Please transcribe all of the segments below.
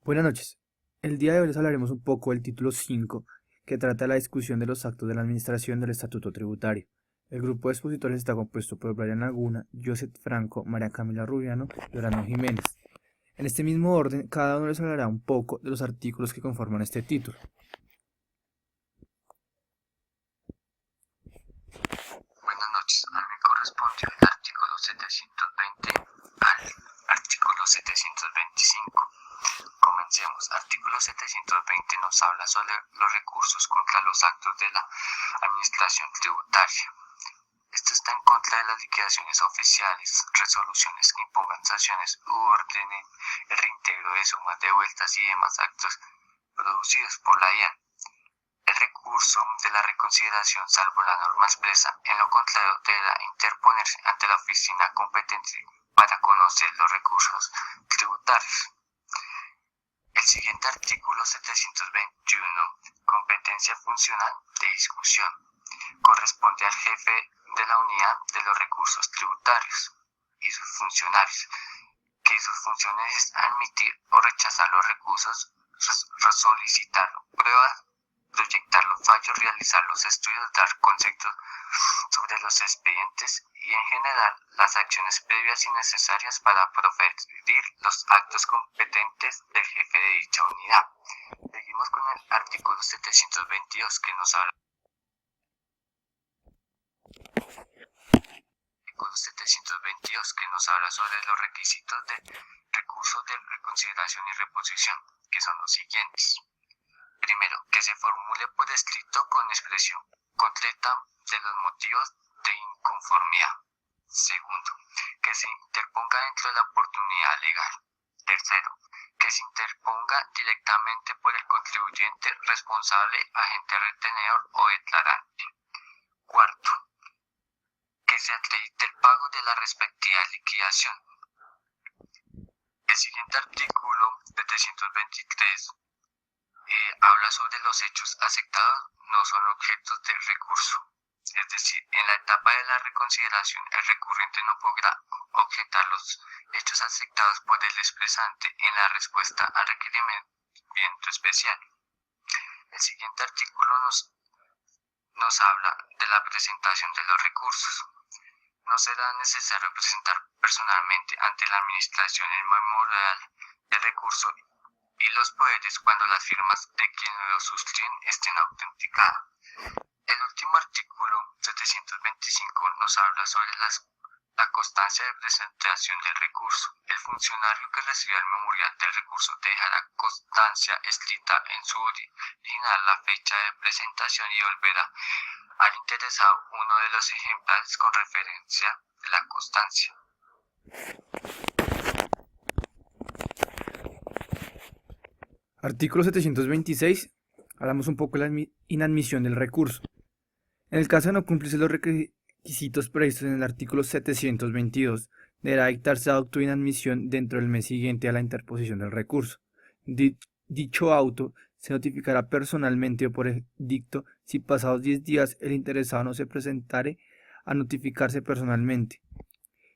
Buenas noches. El día de hoy les hablaremos un poco del título 5, que trata la discusión de los actos de la administración del Estatuto Tributario. El grupo de expositores está compuesto por Brian Laguna, Joseph Franco, María Camila Rubiano y Orlando Jiménez. En este mismo orden, cada uno les hablará un poco de los artículos que conforman este título. Buenas noches. A mí correspondió el artículo 720 al artículo 725. Comencemos. Artículo 720 nos habla sobre los recursos contra los actos de la administración tributaria. Esto está en contra de las liquidaciones oficiales, resoluciones que impongan sanciones u ordenen el reintegro de sumas de vueltas y demás actos producidos por la DIAN. El recurso de la reconsideración, salvo la norma expresa, en lo contrario deberá interponerse ante la oficina competente para conocer los recursos tributarios. El siguiente artículo 721, competencia funcional de discusión, corresponde al jefe de la unidad de los recursos tributarios y sus funcionarios, que sus funciones es admitir o rechazar los recursos, solicitar pruebas, proyectar los fallos, realizar los estudios, dar conceptos sobre los expedientes y en general las acciones previas y necesarias para proferir los actos competentes del jefe de dicha unidad. Seguimos con el artículo 722 que nos habla. Artículo 722 que nos habla sobre los requisitos de recursos de reconsideración y reposición, que son los siguientes. Primero, que se formule por escrito con expresión completa de los motivos de inconformidad. Segundo, que se interponga dentro de la oportunidad legal. Tercero, que se interponga directamente por el contribuyente responsable, agente retenedor o declarante. Cuarto, que se acredite el pago de la respectiva liquidación. El siguiente artículo 723 habla sobre los hechos aceptados no son objetos de recurso. Es decir, en la etapa de la reconsideración, el recurrente no podrá objetar los hechos aceptados por el expresante en la respuesta al requerimiento especial. El siguiente artículo nos habla de la presentación de los recursos. No será necesario presentar personalmente ante la administración el memorial del recurso y los poderes cuando las firmas de quienes lo suscriben estén autenticadas. El último artículo 725 nos habla sobre la constancia de presentación del recurso. El funcionario que reciba el memorial del recurso dejará constancia escrita en su original la fecha de presentación y volverá al interesado uno de los ejemplares con referencia de la constancia. Artículo 726. Hablamos un poco de la inadmisión del recurso. En el caso de no cumplirse los requisitos previstos en el artículo 722, deberá dictarse auto de inadmisión dentro del mes siguiente a la interposición del recurso. Dicho auto se notificará personalmente o por edicto si pasados 10 días el interesado no se presentare a notificarse personalmente,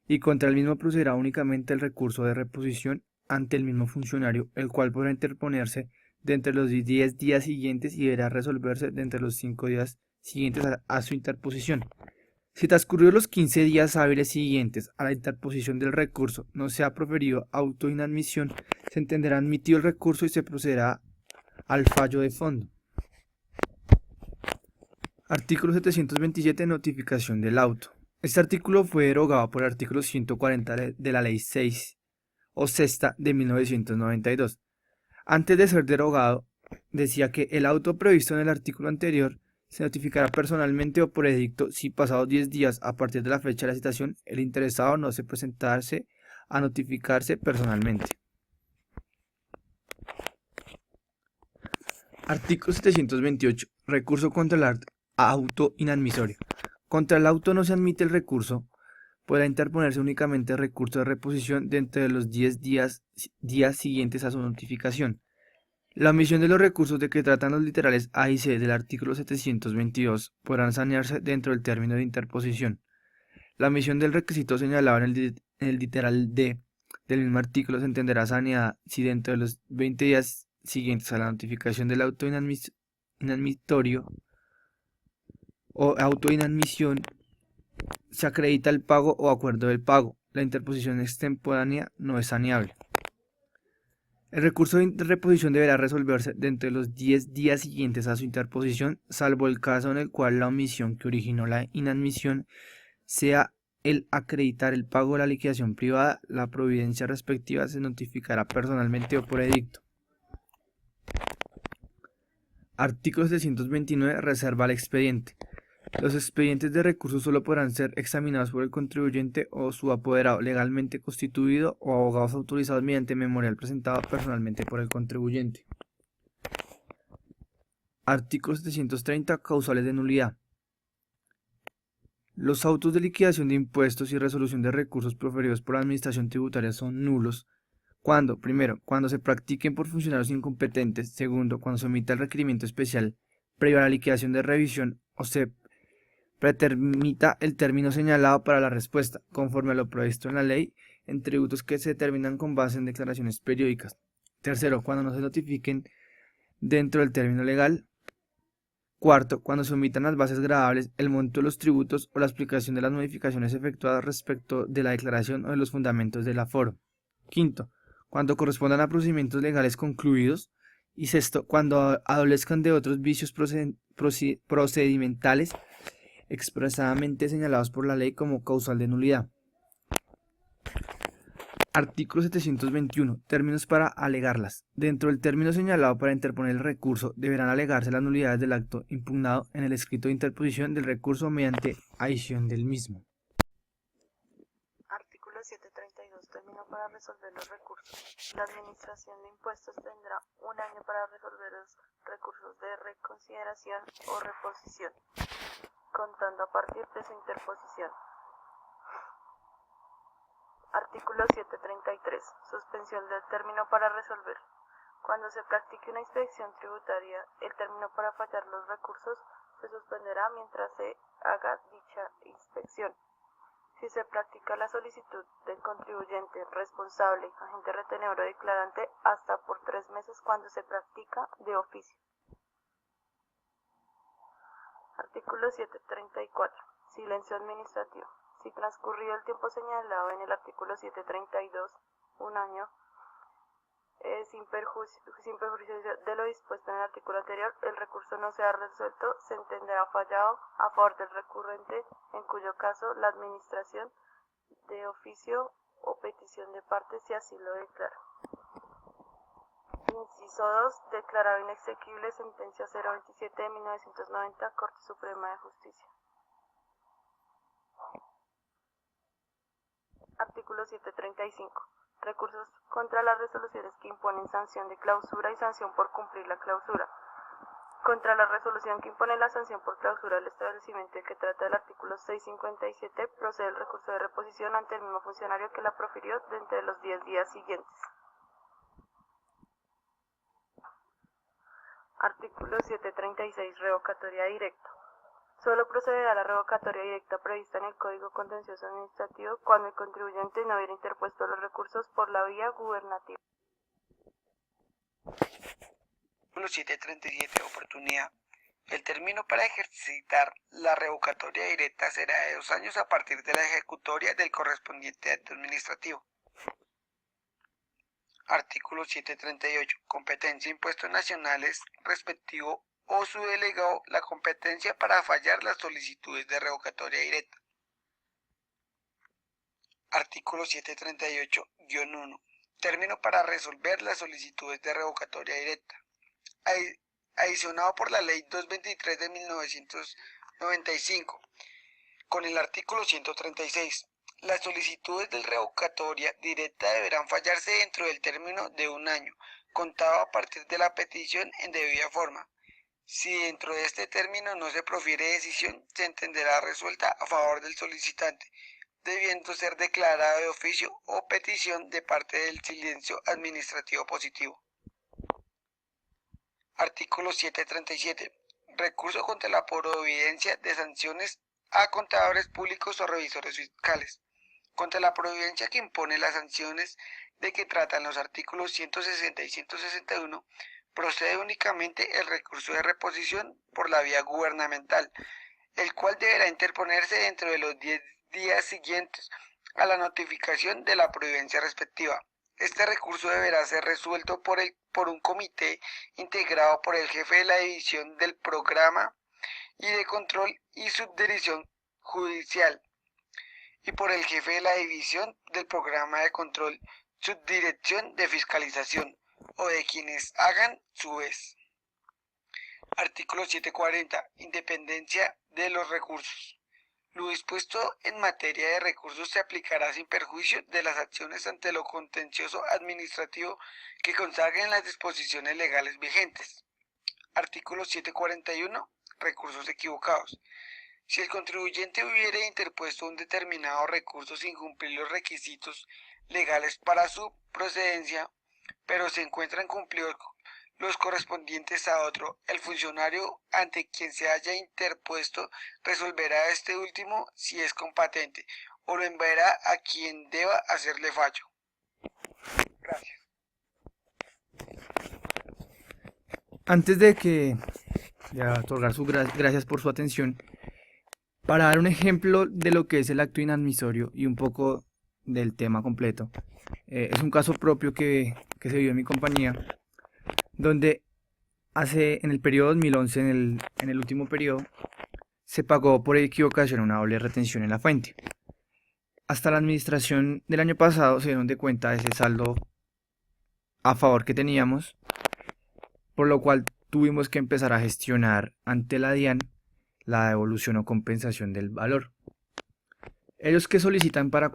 y contra el mismo procederá únicamente el recurso de reposición ante el mismo funcionario, el cual podrá interponerse de entre los 10 días siguientes y deberá resolverse de entre los 5 días siguientes a su interposición. Si transcurridos los 15 días hábiles siguientes a la interposición del recurso no se ha proferido auto de inadmisión, se entenderá admitido el recurso y se procederá al fallo de fondo. Artículo 727. Notificación del auto. Este artículo fue derogado por el artículo 140 de la Ley 6 o Sexta de 1992. Antes de ser derogado, decía que el auto previsto en el artículo anterior se notificará personalmente o por edicto si pasados 10 días a partir de la fecha de la citación el interesado no se presentase a notificarse personalmente. Artículo 728. Recurso contra el auto inadmisorio. Contra el auto no se admite el recurso. Podrá interponerse únicamente recurso de reposición dentro de los 10 días siguientes a su notificación. La omisión de los recursos de que tratan los literales A y C del artículo 722 podrán sanearse dentro del término de interposición. La omisión del requisito señalado en el literal D Del mismo artículo se entenderá saneada si dentro de los 20 días siguientes a la notificación del auto inadmitorio o auto inadmisión se acredita el pago o acuerdo del pago. La interposición extemporánea no es saneable. El recurso de reposición deberá resolverse dentro de los 10 días siguientes a su interposición, salvo el caso en el cual la omisión que originó la inadmisión sea el acreditar el pago de la liquidación privada. La providencia respectiva se notificará personalmente o por edicto. Artículo 729. Reserva al expediente. Los expedientes de recursos solo podrán ser examinados por el contribuyente o su apoderado legalmente constituido o abogados autorizados mediante memorial presentado personalmente por el contribuyente. Artículo 730. Causales de nulidad. Los autos de liquidación de impuestos y resolución de recursos proferidos por la Administración Tributaria son nulos cuando, primero, cuando se practiquen por funcionarios incompetentes; segundo, cuando se omita el requerimiento especial previo a la liquidación de revisión o se pretermita el término señalado para la respuesta, conforme a lo previsto en la ley, en tributos que se determinan con base en declaraciones periódicas; tercero, cuando no se notifiquen dentro del término legal; cuarto, cuando se omitan las bases gravables, el monto de los tributos o la explicación de las modificaciones efectuadas respecto de la declaración o de los fundamentos del aforo; quinto, cuando correspondan a procedimientos legales concluidos; y sexto, cuando adolezcan de otros vicios procedimentales expresadamente señalados por la ley como causal de nulidad. Artículo 721. Términos para alegarlas. Dentro del término señalado para interponer el recurso, deberán alegarse las nulidades del acto impugnado en el escrito de interposición del recurso mediante adición del mismo. Artículo 732. Término para resolver los recursos. La Administración de Impuestos tendrá un año para resolver los recursos de reconsideración o reposición, contando a partir de su interposición. Artículo 733. Suspensión del término para resolver. Cuando se practique una inspección tributaria, el término para fallar los recursos se suspenderá mientras se haga dicha inspección. Si se practica la solicitud del contribuyente, responsable, agente retenedor o declarante, hasta por 3 meses cuando se practica de oficio. Artículo 734. Silencio administrativo. Si transcurrido el tiempo señalado en el artículo 732, un año, sin perjuicio de lo dispuesto en el artículo anterior, el recurso no sea resuelto, se entenderá fallado a favor del recurrente, en cuyo caso la administración de oficio o petición de parte si así lo declara. Inciso 2. Declarado inexequible sentencia 027 de 1990, Corte Suprema de Justicia. Artículo 735. Recursos contra las resoluciones que imponen sanción de clausura y sanción por cumplir la clausura. Contra la resolución que impone la sanción por clausura del establecimiento de que trata el artículo 657, procede el recurso de reposición ante el mismo funcionario que la profirió dentro de los 10 días siguientes. Artículo 736. Revocatoria directa. Solo procederá la revocatoria directa prevista en el Código Contencioso Administrativo cuando el contribuyente no hubiera interpuesto los recursos por la vía gubernativa. Artículo 737. Oportunidad. El término para ejercitar la revocatoria directa será de 2 años a partir de la ejecutoria del correspondiente acto administrativo. Artículo 738. Competencia de impuestos nacionales respectivo o su delegado la competencia para fallar las solicitudes de revocatoria directa. Artículo 738-1. Término para resolver las solicitudes de revocatoria directa. Adicionado por la Ley 223 de 1995, con el artículo 136. Las solicitudes de revocatoria directa deberán fallarse dentro del término de 1 año, contado a partir de la petición en debida forma. Si dentro de este término no se profiere decisión, se entenderá resuelta a favor del solicitante, debiendo ser declarada de oficio o petición de parte del silencio administrativo positivo. Artículo 737. Recurso contra la providencia de sanciones a contadores públicos o revisores fiscales. Contra la providencia que impone las sanciones de que tratan los artículos 160 y 161, procede únicamente el recurso de reposición por la vía gubernamental, el cual deberá interponerse dentro de los 10 días siguientes a la notificación de la providencia respectiva. Este recurso deberá ser resuelto por un comité integrado por el jefe de la división del programa y de control y subdivisión judicial y por el jefe de la división del programa de control, subdirección de fiscalización o de quienes hagan su vez. Artículo 740. Independencia de los recursos. Lo dispuesto en materia de recursos se aplicará sin perjuicio de las acciones ante lo contencioso administrativo que consagren las disposiciones legales vigentes. Artículo 741. Recursos equivocados. Si el contribuyente hubiere interpuesto un determinado recurso sin cumplir los requisitos legales para su procedencia, pero se encuentran cumplidos los correspondientes a otro, el funcionario ante quien se haya interpuesto resolverá este último si es competente, o lo enviará a quien deba hacerle fallo. Gracias. Antes de otorgar sus gracias por su atención, para dar un ejemplo de lo que es el acto inadmisorio y un poco del tema completo, es un caso propio que se dio en mi compañía, donde en el periodo 2011, en el último periodo, se pagó por equivocación una doble retención en la fuente. Hasta la administración del año pasado se dieron de cuenta de ese saldo a favor que teníamos, por lo cual tuvimos que empezar a gestionar ante la DIAN la devolución o compensación del valor. Ellos que solicitan para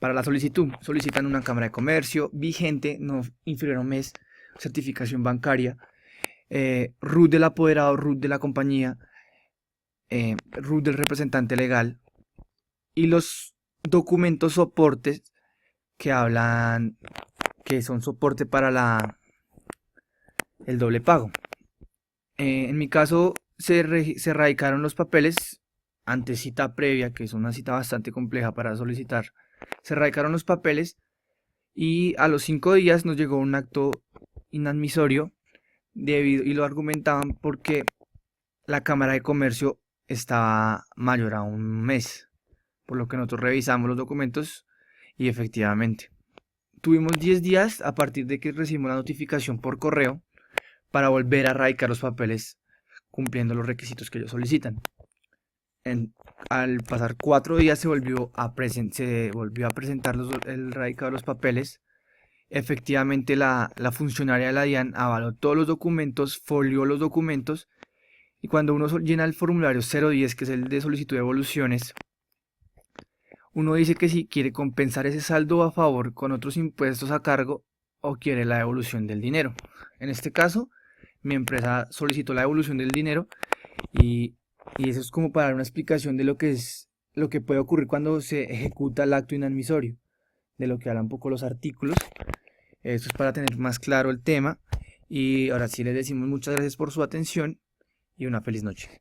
la solicitud, solicitan una cámara de comercio vigente, no inferior a un mes, certificación bancaria, RUT del apoderado, RUT de la compañía, RUT del representante legal y los documentos soportes que son soporte para el doble pago. En mi caso se radicaron los papeles ante cita previa, que es una cita bastante compleja para solicitar. Se radicaron los papeles y a los 5 días nos llegó un acto inadmisorio y lo argumentaban porque la Cámara de Comercio estaba mayor a un mes, por lo que nosotros revisamos los documentos y efectivamente tuvimos 10 días a partir de que recibimos la notificación por correo para volver a radicar los papeles cumpliendo los requisitos que ellos solicitan. Al pasar 4 días se volvió a presentar el radicado de los papeles. Efectivamente la funcionaria de la DIAN avaló todos los documentos, folió los documentos y cuando uno llena el formulario 010, que es el de solicitud de devoluciones, uno dice que si quiere compensar ese saldo a favor con otros impuestos a cargo o quiere la devolución del dinero. En este caso, mi empresa solicitó la devolución del dinero y eso es como para dar una explicación de lo que puede ocurrir cuando se ejecuta el acto inadmisorio, de lo que hablan un poco los artículos. Eso es para tener más claro el tema y ahora sí les decimos muchas gracias por su atención y una feliz noche.